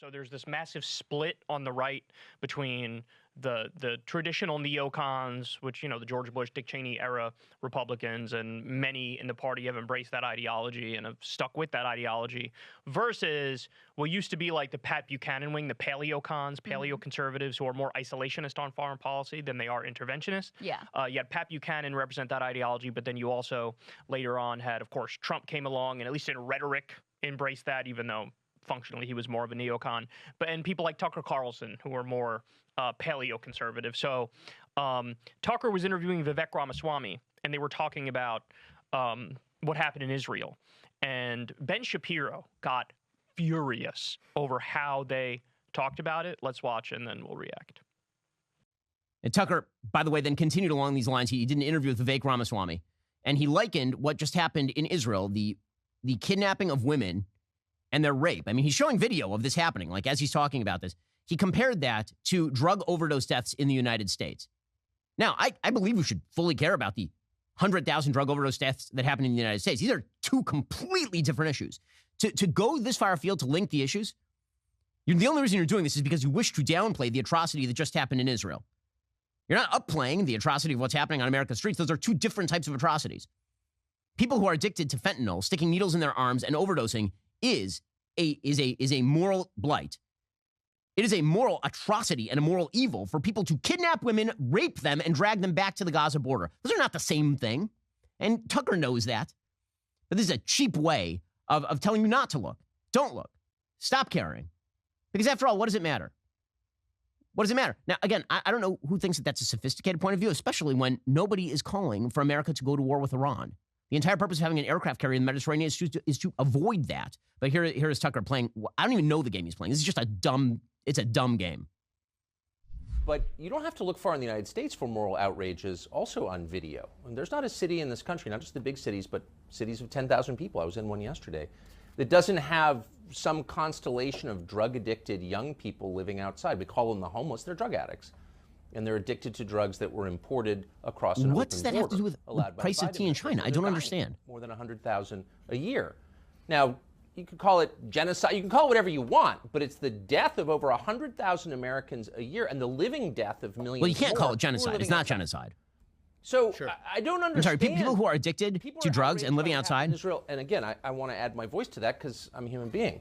So there's this massive split on the right between the traditional neocons, which, you know, the George Bush, Dick Cheney era Republicans, and many in the party have embraced that ideology and have stuck with that ideology, versus what used to be like the Pat Buchanan wing, the paleocons, paleoconservatives, who are more isolationist on foreign policy than they are interventionist. Yeah. You had Pat Buchanan represent that ideology, but then you also later on had, of course, Trump came along and at least in rhetoric embraced that, even though functionally he was more of a neocon. And people like Tucker Carlson, who are more paleoconservative. So Tucker was interviewing Vivek Ramaswamy, and they were talking about what happened in Israel. And Ben Shapiro got furious over how they talked about it. Let's watch, and then we'll react. And Tucker, by the way, then continued along these lines. He did an interview with Vivek Ramaswamy, and he likened what just happened in Israel, the kidnapping of women and their rape. I mean, he's showing video of this happening, like as he's talking about this. He compared that to drug overdose deaths in the United States. Now, I believe we should fully care about the 100,000 drug overdose deaths that happen in the United States. These are two completely different issues. To go this far afield to link the issues, the only reason you're doing this is because you wish to downplay the atrocity that just happened in Israel. You're not upplaying the atrocity of what's happening on America's streets. Those are two different types of atrocities. People who are addicted to fentanyl, sticking needles in their arms and overdosing is a moral blight. It is a moral atrocity and a moral evil for people to kidnap women, rape them, and drag them back to the Gaza border. Those are not the same thing. And Tucker knows that. But this is a cheap way of telling you not to look. Don't look. Stop caring. Because after all, what does it matter? What does it matter? Now, again, I don't know who thinks that that's a sophisticated point of view, especially when nobody is calling for America to go to war with Iran. The entire purpose of having an aircraft carrier in the Mediterranean is to avoid that. But here is Tucker playing. I don't even know the game he's playing. This is just it's a dumb game. But you don't have to look far in the United States for moral outrages also on video. And there's not a city in this country, not just the big cities, but cities of 10,000 people. I was in one yesterday that doesn't have some constellation of drug-addicted young people living outside. We call them the homeless. They're drug addicts. And they're addicted to drugs that were imported across an open border. What does that have to do with the price of tea in China? I don't understand. More than 100,000 a year. Now, you could call it genocide. You can call it whatever you want, but it's the death of over 100,000 Americans a year and the living death of millions. Well, you can't more call it genocide. It's not genocide. So I don't understand. I'm sorry, people who are addicted to drugs and living outside. Israel, and again, I want to add my voice to that because I'm a human being.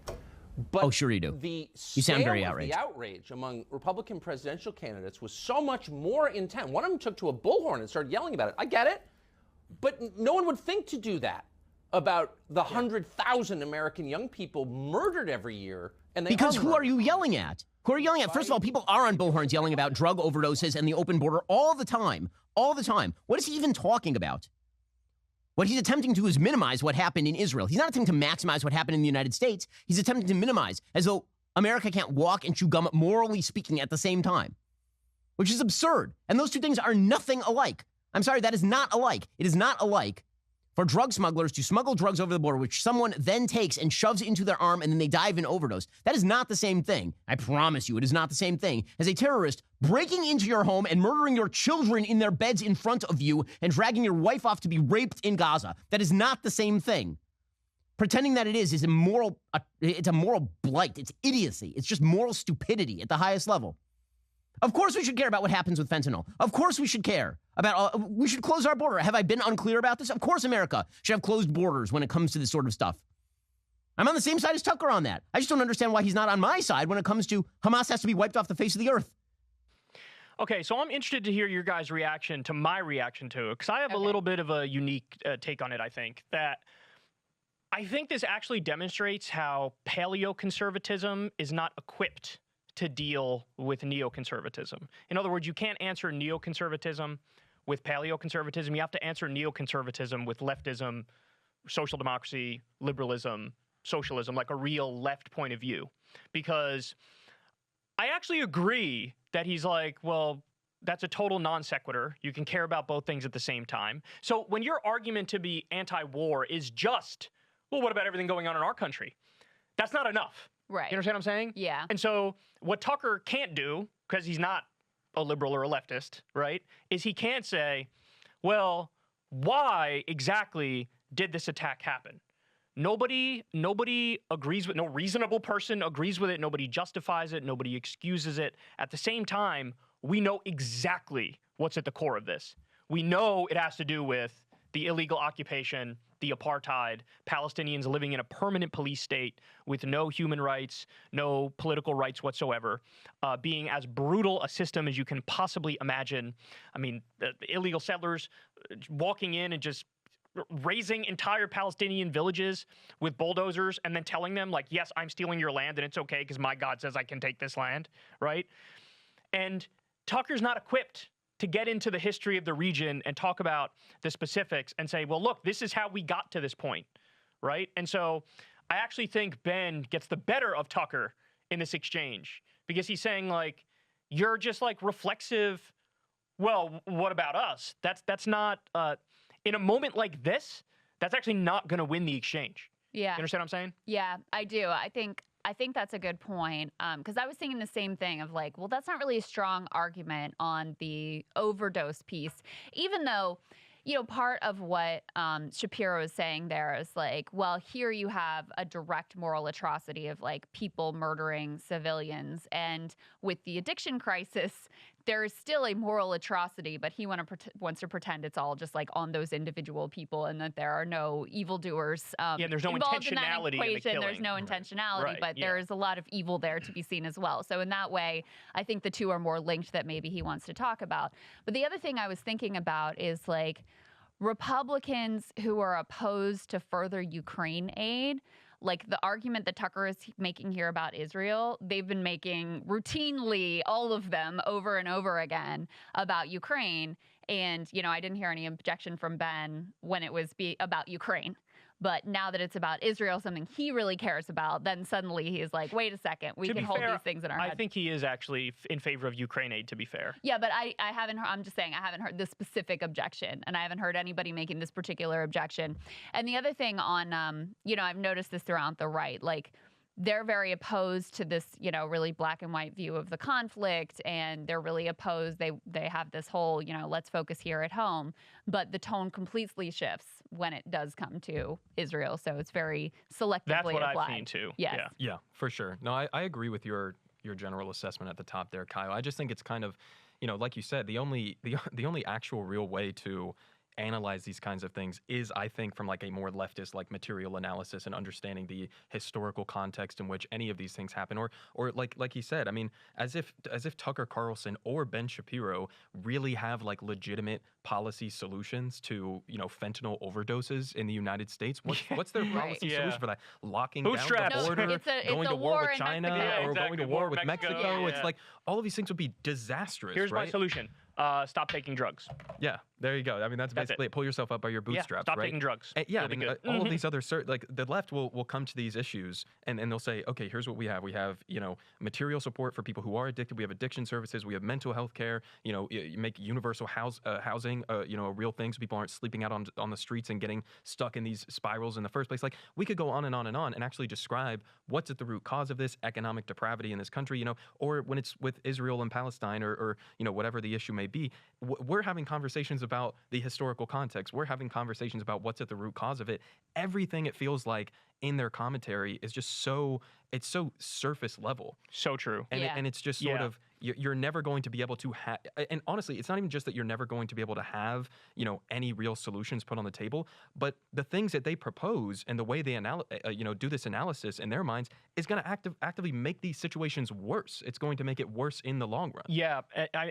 But oh, sure you do. You sound very outraged. The outrage among Republican presidential candidates was so much more intense. One of them took to a bullhorn and started yelling about it. I get it, but no one would think to do that about the 100,000 American young people murdered every year. And because who are you yelling at? Who are you yelling at? First of all, people are on bullhorns yelling about drug overdoses and the open border all the time. All the time. What is he even talking about? What he's attempting to do is minimize what happened in Israel. He's not attempting to maximize what happened in the United States. He's attempting to minimize, as though America can't walk and chew gum, morally speaking, at the same time, which is absurd. And those two things are nothing alike. I'm sorry, that is not alike. It is not alike for drug smugglers to smuggle drugs over the border, which someone then takes and shoves into their arm and then they die of an overdose. That is not the same thing. I promise you, it is not the same thing as a terrorist breaking into your home and murdering your children in their beds in front of you and dragging your wife off to be raped in Gaza. That is not the same thing. Pretending that it is immoral. It's a moral blight. It's idiocy. It's just moral stupidity at the highest level. Of course we should care about what happens with fentanyl. Of course we should care about, we should close our border. Have I been unclear about this? Of course America should have closed borders when it comes to this sort of stuff. I'm on the same side as Tucker on that. I just don't understand why he's not on my side when it comes to Hamas has to be wiped off the face of the earth. Okay, so I'm interested to hear your guys' reaction to my reaction to it, because I have a little bit of a unique take on it, I think this actually demonstrates how paleoconservatism is not equipped to deal with neoconservatism. In other words, you can't answer neoconservatism with paleoconservatism. You have to answer neoconservatism with leftism, social democracy, liberalism, socialism, like a real left point of view. Because I actually agree that he's like, well, that's a total non sequitur. You can care about both things at the same time. So when your argument to be anti-war is just, well, what about everything going on in our country? That's not enough. Right. You understand what I'm saying? Yeah. And so what Tucker can't do, because he's not a liberal or a leftist, right, is he can't say, well, why exactly did this attack happen? Nobody agrees with, no reasonable person agrees with it. Nobody justifies it. Nobody excuses it. At the same time, we know exactly what's at the core of this. We know it has to do with the illegal occupation, the apartheid, Palestinians living in a permanent police state with no human rights, no political rights whatsoever, being as brutal a system as you can possibly imagine. I mean, the illegal settlers walking in and just razing entire Palestinian villages with bulldozers and then telling them, like, yes, I'm stealing your land and it's okay because my God says I can take this land, right? And Tucker's not equipped to get into the history of the region and talk about the specifics and say, well, look, this is how we got to this point, right? And so I actually think Ben gets the better of Tucker in this exchange because he's saying, like, you're just like reflexive. Well, what about us? That's not, in a moment like this, that's actually not going to win the exchange. Yeah. You understand what I'm saying? Yeah, I do. I think that's a good point, because I was thinking the same thing of like, well, that's not really a strong argument on the overdose piece, even though, you know, part of what Shapiro is saying there is like, well, here you have a direct moral atrocity of like people murdering civilians, and with the addiction crisis, there is still a moral atrocity, but he wants to pretend it's all just like on those individual people and that there are no evildoers there's no involved in that intentionality in the equation. killing. There's no intentionality, Right, but yeah. there is a lot of evil there to be seen as well. So in that way, I think the two are more linked that maybe he wants to talk about. But the other thing I was thinking about is like Republicans who are opposed to further Ukraine aid, like the argument that Tucker is making here about Israel, they've been making routinely, all of them, over and over again about Ukraine. And, you know, I didn't hear any objection from Ben when it was about Ukraine. But now that it's about Israel, something he really cares about, then suddenly he's like, wait a second, we can hold these things in our head. I think he is actually in favor of Ukraine aid, to be fair. Yeah, but I haven't heard, I'm just saying, I haven't heard this specific objection, and I haven't heard anybody making this particular objection. And the other thing on, you know, I've noticed this throughout the right, like, they're very opposed to this, you know, really black and white view of the conflict, and they're really opposed. They have this whole, you know, let's focus here at home, but the tone completely shifts when it does come to Israel. So it's very selectively That's what applied. I've seen too. Yes. Yeah, for sure. No, I agree with your general assessment at the top there, Kyle. I just think it's kind of, you know, like you said, the only actual real way to analyze these kinds of things is, I think, from like a more leftist, like material analysis and understanding the historical context in which any of these things happen, or like he said, I mean, as if Tucker Carlson or Ben Shapiro really have like legitimate policy solutions to, you know, fentanyl overdoses in the United States. What's their policy solution for that? Locking down Bootstraps. the border, it's going to war with China, Mexico. or Yeah, going to exactly. war with Mexico. Mexico. Yeah. It's like all of these things would be disastrous. Here's right? my solution. Stop taking drugs. Yeah, there you go. I mean, that's basically it. Pull yourself up by your bootstraps, Stop right? taking drugs. And yeah, You'll I be mean, good. all of these other, like the left will come to these issues and they'll say, okay, here's what we have. We have, you know, material support for people who are addicted. We have addiction services. We have mental health care. You know, you make universal housing, you know, a real thing so people aren't sleeping out on the streets and getting stuck in these spirals in the first place. Like, we could go on and on and on and actually describe what's at the root cause of this economic depravity in this country, you know, or when it's with Israel and Palestine or you know, whatever the issue may be. We're having conversations about the historical context. We're having conversations about what's at the root cause of it. Everything, it feels like, in their commentary is just so surface level. So true. And, Yeah. and it's just sort of, you're never going to be able to have, and honestly, it's not even just that you're never going to be able to have, you know, any real solutions put on the table, but the things that they propose and the way they do this analysis in their minds is going to actively make these situations worse. It's going to make it worse in the long run. Yeah,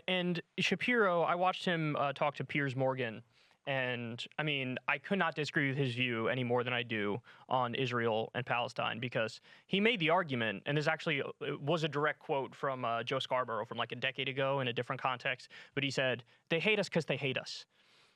and Shapiro, I watched him talk to Piers Morgan, and I mean, I could not disagree with his view any more than I do on Israel and Palestine, because he made the argument, and this actually was a direct quote from Joe Scarborough from like a decade ago in a different context, but he said, they hate us because they hate us,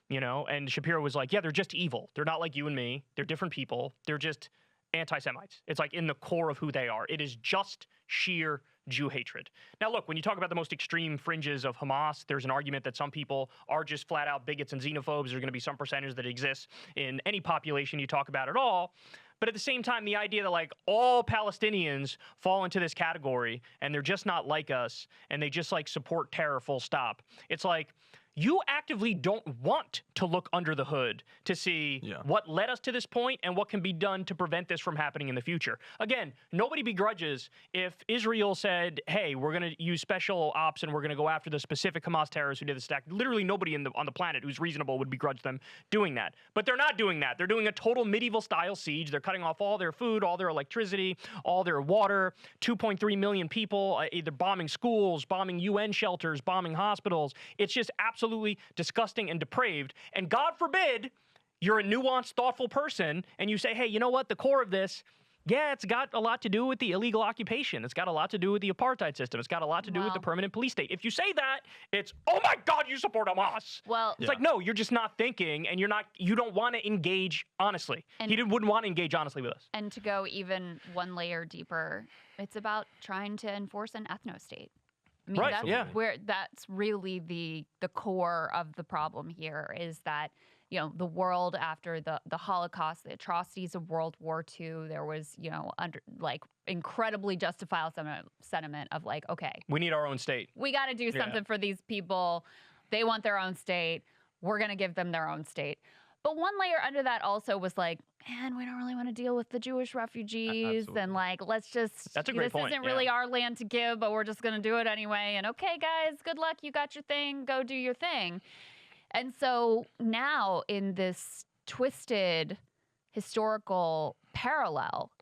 you know? And Shapiro was like, yeah, they're just evil. They're not like you and me. They're different people. They're just anti-Semites. It's like in the core of who they are. It is just sheer Jew hatred. Now, look, when you talk about the most extreme fringes of Hamas, there's an argument that some people are just flat out bigots and xenophobes. There's going to be some percentage that exists in any population you talk about at all. But at the same time, the idea that like all Palestinians fall into this category and they're just not like us and they just like support terror full stop. It's like, you actively don't want to look under the hood to see what led us to this point and what can be done to prevent this from happening in the future. Again, nobody begrudges if Israel said, hey, we're going to use special ops and we're going to go after the specific Hamas terrorists who did this attack. Literally nobody on the planet who's reasonable would begrudge them doing that. But they're not doing that. They're doing a total medieval-style siege. They're cutting off all their food, all their electricity, all their water. 2.3 million people, either bombing schools, bombing UN shelters, bombing hospitals. It's just absolutely disgusting and depraved. And God forbid you're a nuanced, thoughtful person and you say, hey, you know what? The core of this, yeah, it's got a lot to do with the illegal occupation. It's got a lot to do with the apartheid system. It's got a lot to do with the permanent police state. If you say that, it's, oh my God, you support Hamas. Well, it's like, no, you're just not thinking, and you don't want to engage honestly. He wouldn't want to engage honestly with us. And to go even one layer deeper, it's about trying to enforce an ethnostate. I mean, that's really the core of the problem here is that, you know, the world after the Holocaust, the atrocities of World War II, there was, you know, incredibly justifiable sentiment of like, okay, we need our own state. We got to do something for these people. They want their own state. We're going to give them their own state. But one layer under that also was like, man, we don't really want to deal with the Jewish refugees. Absolutely. And like, let's just, That's a great point. This isn't really our land to give, but we're just going to do it anyway. And okay, guys, good luck. You got your thing. Go do your thing. And so now in this twisted historical parallel,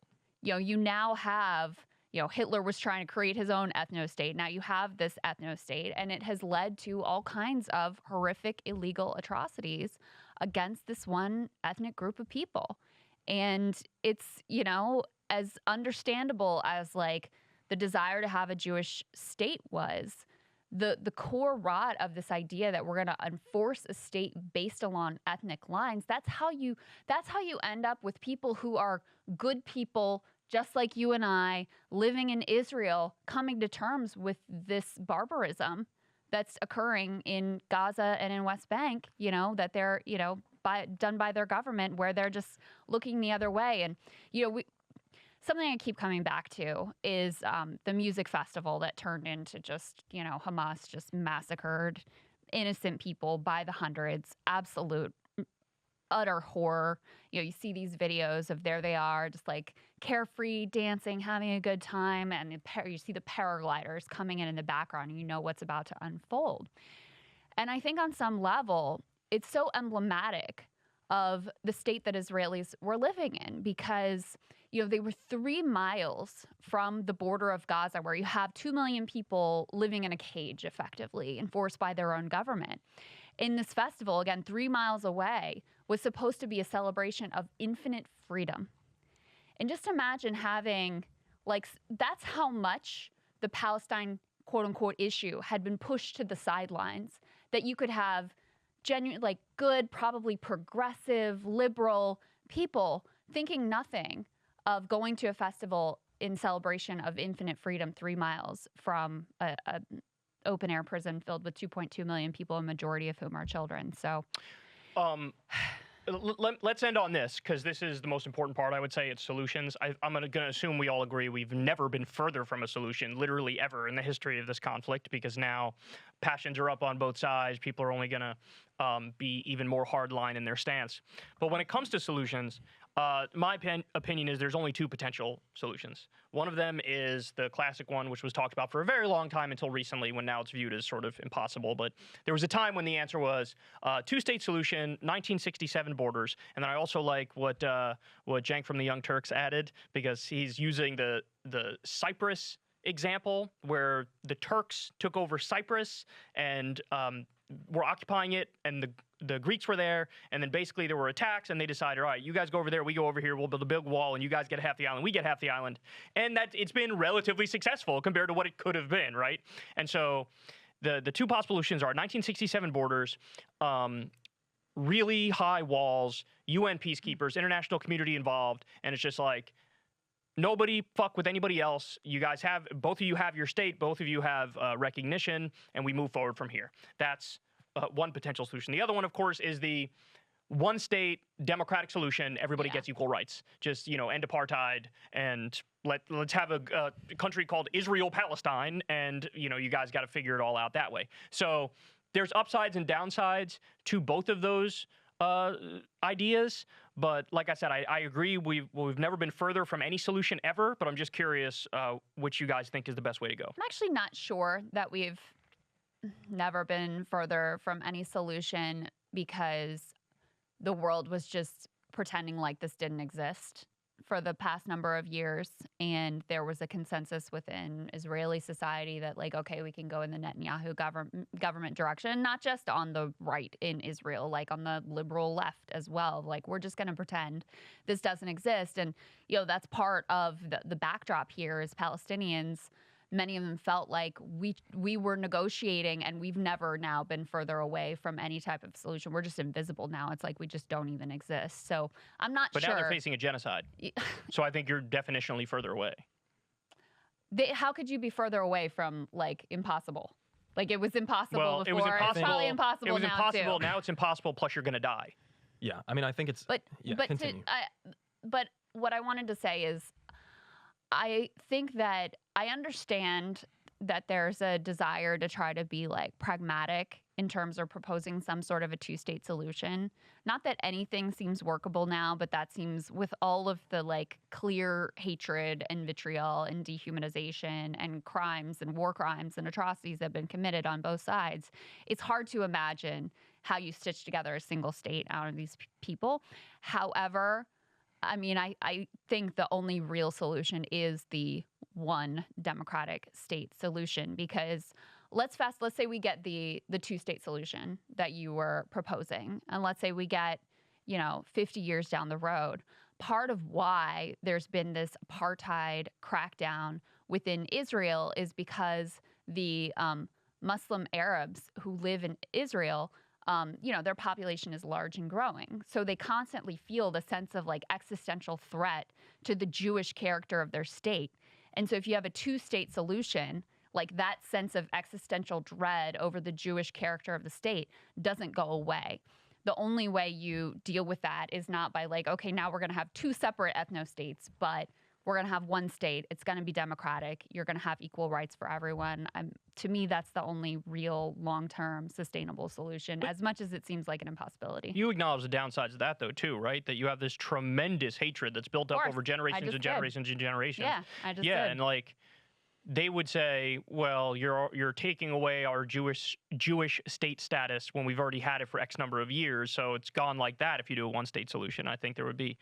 you know, you now have, you know, Hitler was trying to create his own ethnostate. Now you have this ethnostate, and it has led to all kinds of horrific illegal atrocities against this one ethnic group of people. And it's, you know, as understandable as like the desire to have a Jewish state was, the core rot of this idea that we're going to enforce a state based along ethnic lines, that's how you end up with people who are good people just like you and I living in Israel, coming to terms with this barbarism that's occurring in Gaza and in West Bank, you know, that they're, you know, done by their government, where they're just looking the other way. And, you know, something I keep coming back to is the music festival that turned into just, you know, Hamas just massacred innocent people by the hundreds. Absolute, utter horror. You know, you see these videos of there they are, just like carefree, dancing, having a good time. And you see the paragliders coming in the background, and you know what's about to unfold. And I think on some level, it's so emblematic of the state that Israelis were living in, because you know, they were 3 miles from the border of Gaza, where you have 2 million people living in a cage, effectively, enforced by their own government. In this festival, again, 3 miles away, was supposed to be a celebration of infinite freedom. And just imagine having, like, that's how much the Palestine, quote-unquote, issue had been pushed to the sidelines, that you could have genuine, like, good, probably progressive, liberal people thinking nothing of going to a festival in celebration of infinite freedom 3 miles from a open-air prison filled with 2.2 million people, a majority of whom are children. So, let's end on this, because this is the most important part. I would say it's solutions. I'm going to assume we all agree we've never been further from a solution, literally ever, in the history of this conflict, because now passions are up on both sides. People are only going to be even more hardline in their stance. But when it comes to solutions, my opinion is there's only 2 potential solutions. One of them is the classic one, which was talked about for a very long time until recently, when now it's viewed as sort of impossible. But there was a time when the answer was 2-state solution, 1967 borders. And then I also like what Cenk from the Young Turks added, because he's using the Cyprus example, where the Turks took over Cyprus and were occupying it, and the Greeks were there, and then basically there were attacks, and they decided, all right, you guys go over there, we go over here, we'll build a big wall, and you guys get half the island, we get half the island. And that it's been relatively successful compared to what it could have been, right? And so the 2 possible solutions are 1967 borders, really high walls, UN peacekeepers, international community involved, and it's just like, nobody fuck with anybody else. You guys have, both of you have your state, both of you have recognition, and we move forward from here. That's one potential solution. The other one, of course, is the 1-state democratic solution. Everybody gets equal rights. Just, you know, end apartheid, and let's have a country called Israel Palestine, and, you know, you guys got to figure it all out that way. So there's upsides and downsides to both of those ideas. But like I said, I agree. We've never been further from any solution ever. But I'm just curious which you guys think is the best way to go. I'm actually not sure that we've never been further from any solution, because the world was just pretending like this didn't exist for the past number of years. And there was a consensus within Israeli society that, like, okay, we can go in the Netanyahu government direction, not just on the right in Israel, like on the liberal left as well. Like, we're just going to pretend this doesn't exist. And, you know, that's part of the backdrop here is Palestinians. Many of them felt like we were negotiating, and we've never now been further away from any type of solution. We're just invisible now. It's like we just don't even exist. So I'm not sure. But now they're facing a genocide. So I think you're definitionally further away. How could you be further away from, like, impossible? Like, it was impossible Well, before. it was impossible. It's probably impossible now, It was impossible. too. Now it's impossible, plus you're going to die. Yeah, I mean, I think it's. But continue. but what I wanted to say is, I think that I understand that there's a desire to try to be, like, pragmatic in terms of proposing some sort of a two-state solution. Not that anything seems workable now, but that seems, with all of the, like, clear hatred and vitriol and dehumanization and crimes and war crimes and atrocities that have been committed on both sides, it's hard to imagine how you stitch together a single state out of these people. However, I mean, I think the only real solution is the one democratic state solution, because let's say we get the two-state solution that you were proposing, and let's say we get, 50 years down the road. Part of why there's been this apartheid crackdown within Israel is because the Muslim Arabs who live in Israel, their population is large and growing. So they constantly feel the sense of, like, existential threat to the Jewish character of their state. And so if you have a two-state solution, like, that sense of existential dread over the Jewish character of the state doesn't go away. The only way you deal with that is not by, like, okay, now we're going to have two separate ethnostates, but we're going to have one state. It's going to be democratic. You're going to have equal rights for everyone. To me, that's the only real long-term sustainable solution, as much as it seems like an impossibility. You acknowledge the downsides of that, though, too, right? That you have this tremendous hatred that's built up over generations and generations and generations. Yeah, I just did. And, like, they would say, well, you're taking away our Jewish state status when we've already had it for X number of years, so it's gone like that if you do a one-state solution. I think there would be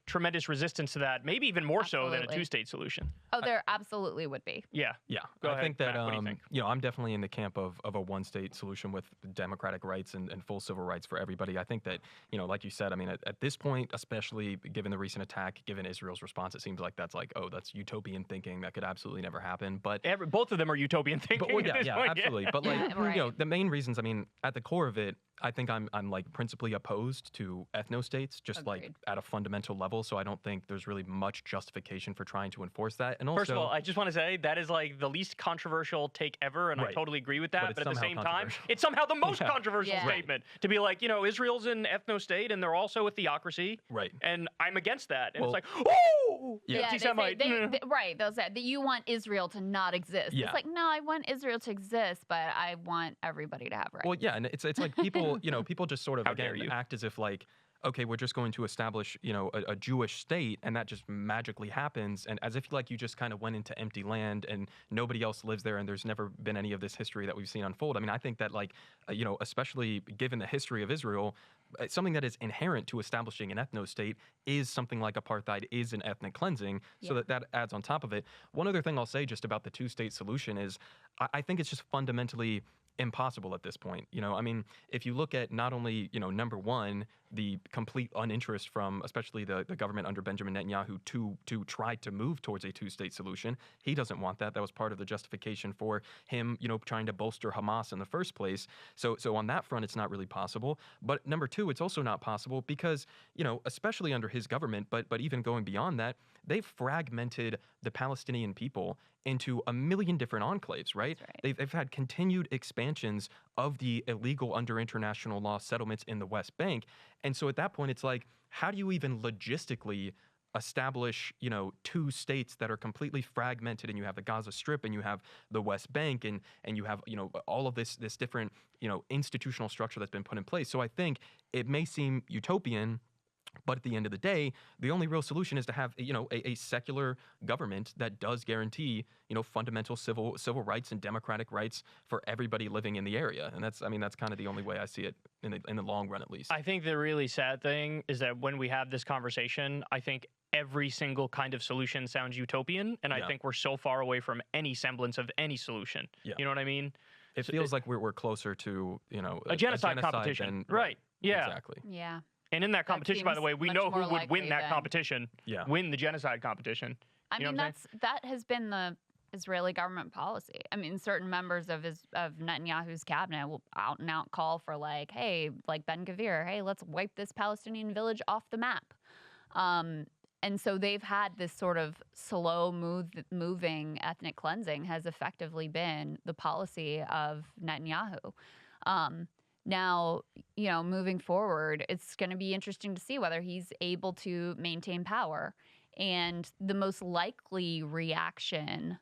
tremendous resistance to that, maybe even more so than a two-state solution. Oh, there absolutely would be. Yeah. Go ahead, think that Matt, what do you think? I'm definitely in the camp of a one-state solution with democratic rights and full civil rights for everybody. I think that, like you said, I mean, at this point, especially given the recent attack, given Israel's response, it seems like that's utopian thinking that could absolutely never happen. But both of them are utopian thinking. But, well, yeah, point. absolutely. But, like, right. The main reasons, I mean, at the core of it, I think I'm like principally opposed to ethnostates, just Agreed. like at a fundamental level. So I don't think there's really much justification for trying to enforce that. And also, first of all, I just want to say that is, like, the least controversial take ever, and I totally agree with that. But at the same time, it's somehow the most controversial statement to be like, Israel's an ethnostate and they're also a theocracy, right? And I'm against that. And well, it's like, oh, yeah, right? They'll say that you want Israel to not exist. Yeah. It's like, no, I want Israel to exist, but I want everybody to have rights. Well, yeah, and it's like people, people just sort of act as if, like, okay, we're just going to establish, a Jewish state, and that just magically happens, and as if, like, you just kind of went into empty land and nobody else lives there, and there's never been any of this history that we've seen unfold. I mean, I think that, like, especially given the history of Israel, something that is inherent to establishing an ethnostate is something like apartheid is an ethnic cleansing, so that adds on top of it. One other thing I'll say just about the two-state solution is I think it's just fundamentally impossible at this point. I mean, if you look at not only, number one, the complete uninterest from especially the government under Benjamin Netanyahu to try to move towards a two-state solution. He doesn't want that. That was part of the justification for him, trying to bolster Hamas in the first place. So on that front, it's not really possible. But number two, it's also not possible because, especially under his government, but even going beyond that, they've fragmented the Palestinian people into a million different enclaves, right? They've had continued expansions of the illegal under international law settlements in the West Bank. And so at that point, it's like, how do you even logistically establish, two states that are completely fragmented, and you have the Gaza Strip and you have the West Bank, and you have, all of this different, institutional structure that's been put in place. So I think it may seem utopian, but at the end of the day, the only real solution is to have, a secular government that does guarantee, fundamental civil rights and democratic rights for everybody living in the area. And that's kind of the only way I see it in the long run, at least. I think the really sad thing is that when we have this conversation, I think every single kind of solution sounds utopian, and I think we're so far away from any semblance of any solution. Yeah. You know what I mean? It feels like we're closer to, a genocide competition. Right. Yeah. Exactly. Yeah. And in that competition, by the way, we know who would win that competition. Yeah. Win the genocide competition. I mean, that has been the Israeli government policy. I mean, certain members of Netanyahu's cabinet will out and out call for like, hey, like Ben-Gvir, hey, let's wipe this Palestinian village off the map. And so they've had this sort of moving ethnic cleansing has effectively been the policy of Netanyahu. Now, moving forward, it's going to be interesting to see whether he's able to maintain power. And the most likely reaction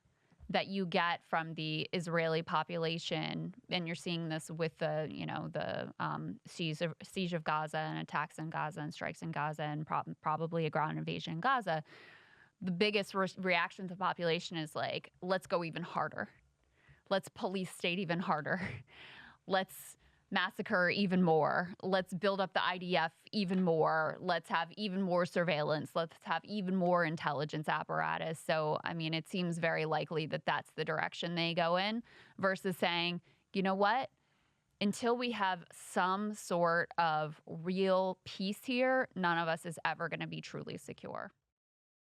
that you get from the Israeli population, and you're seeing this with the siege of Gaza and attacks in Gaza and strikes in Gaza and probably a ground invasion in Gaza, the biggest reaction to the population is like, let's go even harder. Let's police state even harder. Let's massacre even more. Let's build up the IDF even more. Let's have even more surveillance. Let's have even more intelligence apparatus. So, I mean, it seems very likely that that's the direction they go in versus saying, you know what? Until we have some sort of real peace here, none of us is ever going to be truly secure.